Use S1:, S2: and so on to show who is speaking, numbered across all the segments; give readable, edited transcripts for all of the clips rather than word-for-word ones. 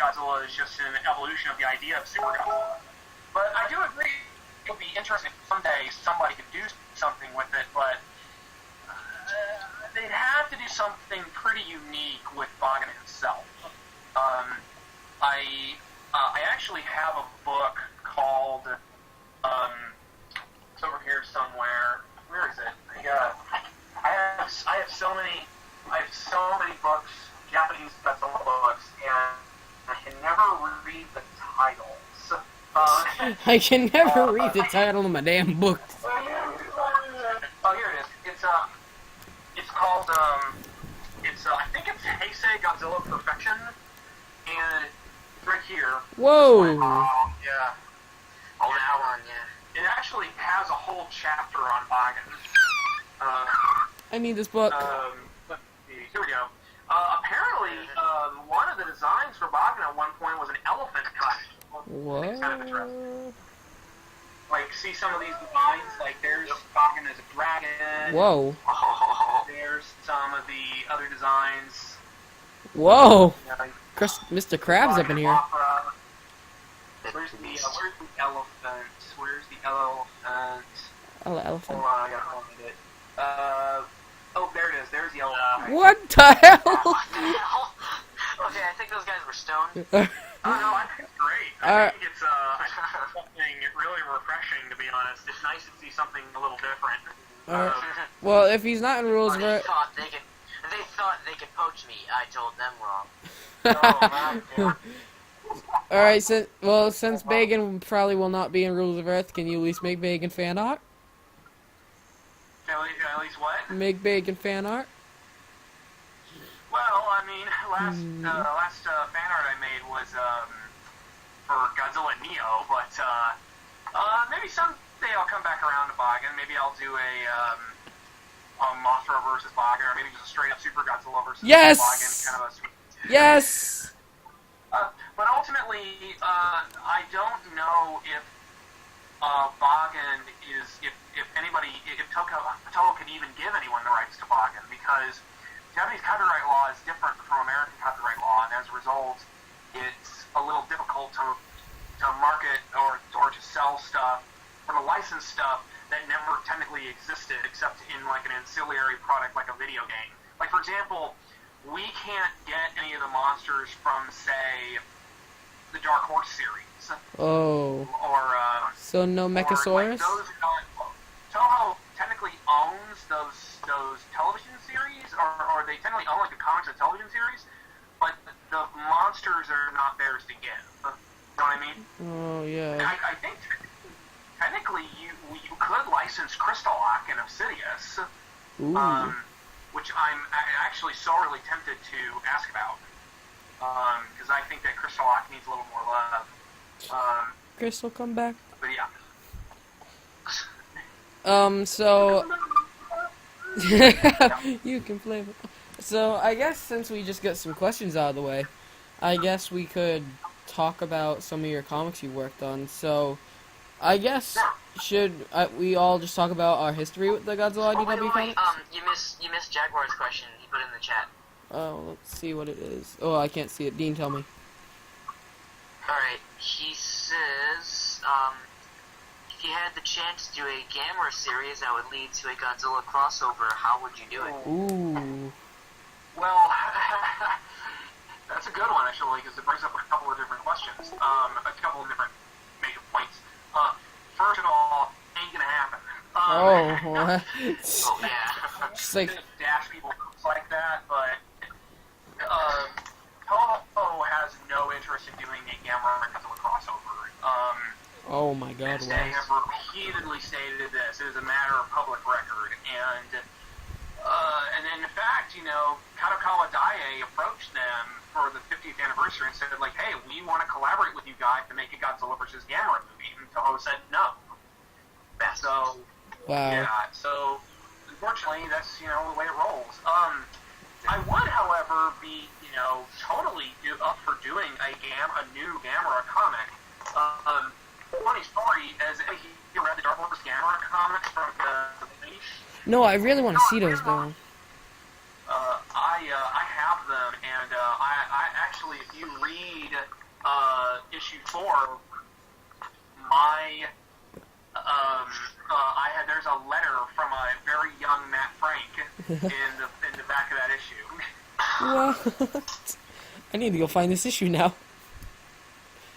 S1: Godzilla is just an evolution of the idea of Super Godzilla. But I do agree it would be interesting if someday somebody could do something with it, but they'd have to do something pretty unique with Bagan himself. I actually have a book called, it's over here somewhere. Where is it? I have so many books, Japanese Godzilla books, and I can never read the titles.
S2: I can never read the title of my damn book.
S1: Oh, here it is. It's called, I think it's Heisei Godzilla Perfection, and it's right here.
S2: Whoa!
S1: Yeah.
S3: Oh, that one, yeah.
S1: It actually has a whole chapter on Bagan.
S2: I need this book.
S1: Let's see. Here we go. Apparently, one of the designs for Bagan at one point was an elephant cut.
S2: What?
S1: It's kind of interesting. Like, see some of these designs? Like, there's Bagan as a dragon.
S2: Whoa.
S1: There's some of the other designs.
S2: Whoa!
S1: You know,
S2: Mr. Krabs up in here.
S1: Where's the elephant? Where's the elephant?
S2: Oh, elephant.
S1: Hold on, I gotta find it. Oh, there it is. There's the elephant.
S2: What the hell?
S3: What the hell? Okay, I think those guys were stoned.
S1: Oh, no, I think it's great. I think it's something really refreshing, to be honest. It's nice to see something a little different.
S2: Well, if he's not in rules,
S3: They thought they could poach me. I told them wrong.
S2: Alright, since Bagan probably will not be in Rules of Earth, can you at least make Bagan fan art?
S1: At least what?
S2: Make Bagan fan art?
S1: Well, I mean, last fan art I made was for Godzilla and Neo, but maybe someday I'll come back around to Bagan. Maybe I'll do a Mothra versus Bagan, or maybe just a straight up Super Godzilla versus
S2: Yes!
S1: Bagan, kind of a sweet.
S2: Yes!
S1: But ultimately, I don't know if Bagan is, if anybody, if Toho can even give anyone the rights to Bagan, because Japanese copyright law is different from American copyright law, and as a result, it's a little difficult to market or to sell stuff, or to license stuff that never technically existed except in like an ancillary product like a video game. Like, for example, we can't get any of the monsters from, say, the Dark Horse series.
S2: Oh.
S1: Or,
S2: so no Mechasaurus?
S1: Or, like, Toho technically owns those television series, or they technically own, like, the comics and television series, but the monsters are not theirs to give. You know what I mean?
S2: Oh, yeah.
S1: I think technically you could license Crystallock and Obsidious,
S2: Ooh.
S1: which I'm actually sorely tempted to ask about, because I think that Crystallock needs a little more love.
S2: Crystal, come back.
S1: But yeah.
S2: So... you can play it. So, I guess since we just got some questions out of the way, I guess we could talk about some of your comics you worked on. So, I guess, should we all just talk about our history with the Godzilla IDW comics?
S3: You missed Jaguar's question. He put it in the chat.
S2: Oh, let's see what it is. Oh, I can't see it. Dean, tell me.
S3: Alright, he says, if you had the chance to do a Gamera series that would lead to a Godzilla crossover, how would you do it?
S2: Ooh.
S1: Well, that's a good one, actually, because it brings up a couple of different questions. A couple of different major points. First of all, ain't gonna happen.
S2: What?
S3: Oh, yeah.
S2: Just like...
S1: dash people like that, but Toho has no interest in doing a Gamera and Godzilla crossover.
S2: Oh my god,
S1: They have repeatedly stated this. It is a matter of public record, and in fact, Kadokawa Daiei approached them for the 50th anniversary and said, like, hey, we want to collaborate with you guys to make a Godzilla vs. Gamera movie, and Toho said no. So,
S2: wow.
S1: yeah, so unfortunately, that's, the way it rolls. I would, however, be, totally up for doing a new Gamera comic. Funny story, as you read the Dark Horse Gamera comics from the Finish?
S2: No, I really want to see those, though.
S1: I have them, and I actually, if you read before, there's a letter from a very young Matt Frank in the back of that issue.
S2: What? I need to go find this issue now.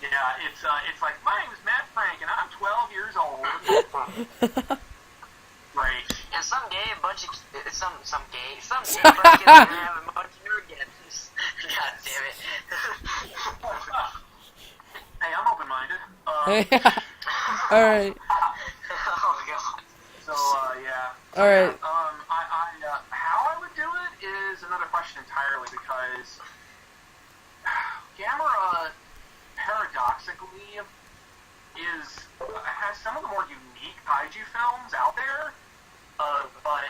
S1: Yeah, it's like, my name is Matt Frank and I'm 12 years old. Right.
S3: And someday a bunch of someday Frank is gonna have a bunch of nerd-gets. God damn it.
S1: Hey, I'm open-minded.
S2: All right.
S3: Oh god.
S1: So, yeah.
S2: All right.
S1: How I would do it is another question entirely, because Gamera, paradoxically, has some of the more unique kaiju films out there, but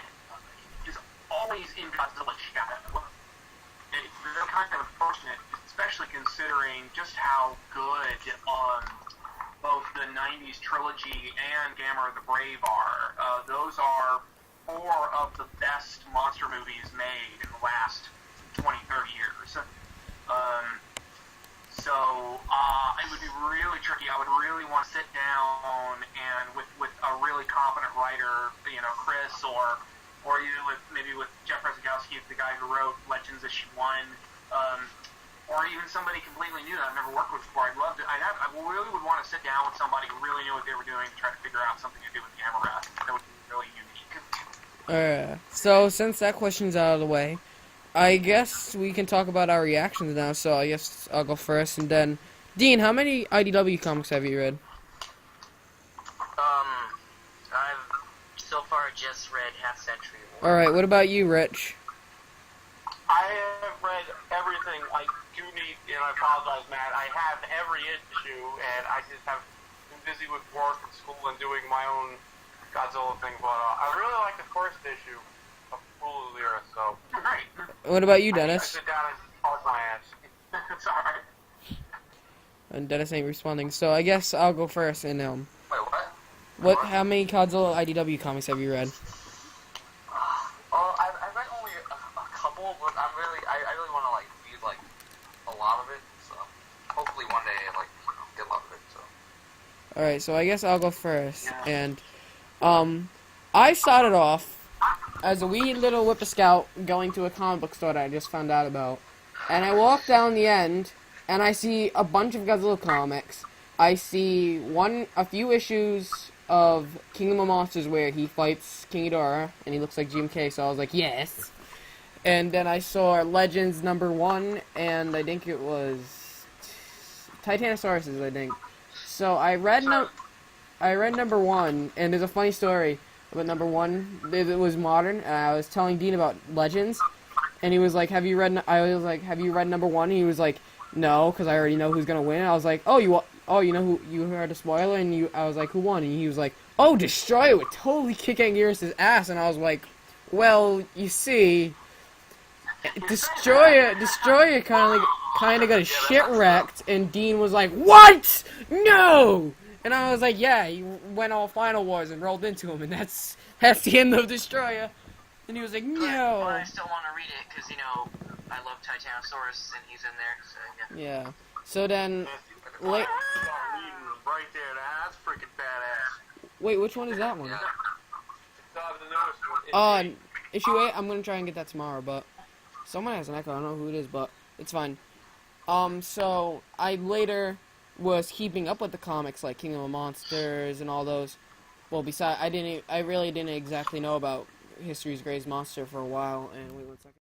S1: is always in Godzilla's shadow. It's really kind of unfortunate, especially considering just how good both the 90s trilogy and Gamera the Brave are. Those are 4 of the best monster movies made in the last 20, 30 years. So it would be really tricky. I would really want to sit down and with a really competent writer, Chris, or even maybe with Jeff Rezagowski, the guy who wrote Legends issue 1, or even somebody completely new that I've never worked with before. I really would want to sit down with somebody who really knew what they were doing to try to figure out something to do with Gamera that would be really unique.
S2: So since that question's out of the way, I guess we can talk about our reactions now. So I guess I'll go first, and then Dean, how many IDW comics have you read?
S3: I've so far just read Half Century War.
S2: All right. What about you, Rich?
S4: I have read everything. I do need, and I apologize, Matt. I have every issue, and I just have been busy with work and school and doing my own Godzilla thing. But I really like the first issue of Full of the Earth. So
S1: Great.
S2: What about you,
S4: I
S2: Dennis?
S4: sit down and park my ass.
S1: It's alright.
S2: And Dennis ain't responding. So I guess I'll go first. And
S3: Wait, what?
S2: how many Godzilla IDW comics have you read?
S3: I read only a couple, but I really want to read a lot of it. So hopefully one day get a lot of it. So.
S2: All right. So I guess I'll go first. And I started off as a wee little whipper-scout going to a comic book store that I just found out about. And I walk down the end, and I see a bunch of Godzilla comics. I see a few issues of Kingdom of Monsters where he fights King Ghidorah, and he looks like GMK, so I was like, yes! And then I saw Legends #1, and I think it was Titanosauruses, I think. So I read #1, and there's a funny story about #1. It was modern, and I was telling Dean about Legends, and he was like, have you read #1? And he was like, no, because I already know who's gonna win. And I was like, you know who, you heard a spoiler? And I was like, who won? And he was like, oh, Destroyer would totally kick Anguirus' ass. And I was like, well, you see, Destroyer kind of got his shit wrecked. And Dean was like, what? No! And I was like, yeah, he went all Final Wars and rolled into him, and that's the end of Destroyer. And he was like, no.
S3: But I still want to read it because I love Titanosaurus and he's in there. So yeah.
S2: Yeah. So then,
S4: Right there, that's freaking badass.
S2: wait, which one is that one?
S3: Yeah.
S4: The newest one.
S2: Issue 8, I'm gonna try and get that tomorrow, but someone has an echo, I don't know who it is, but it's fine. So I later was keeping up with the comics like Kingdom of Monsters and all those. Well, I really didn't exactly know about History's Greatest Monster for a while, and wait 1 second.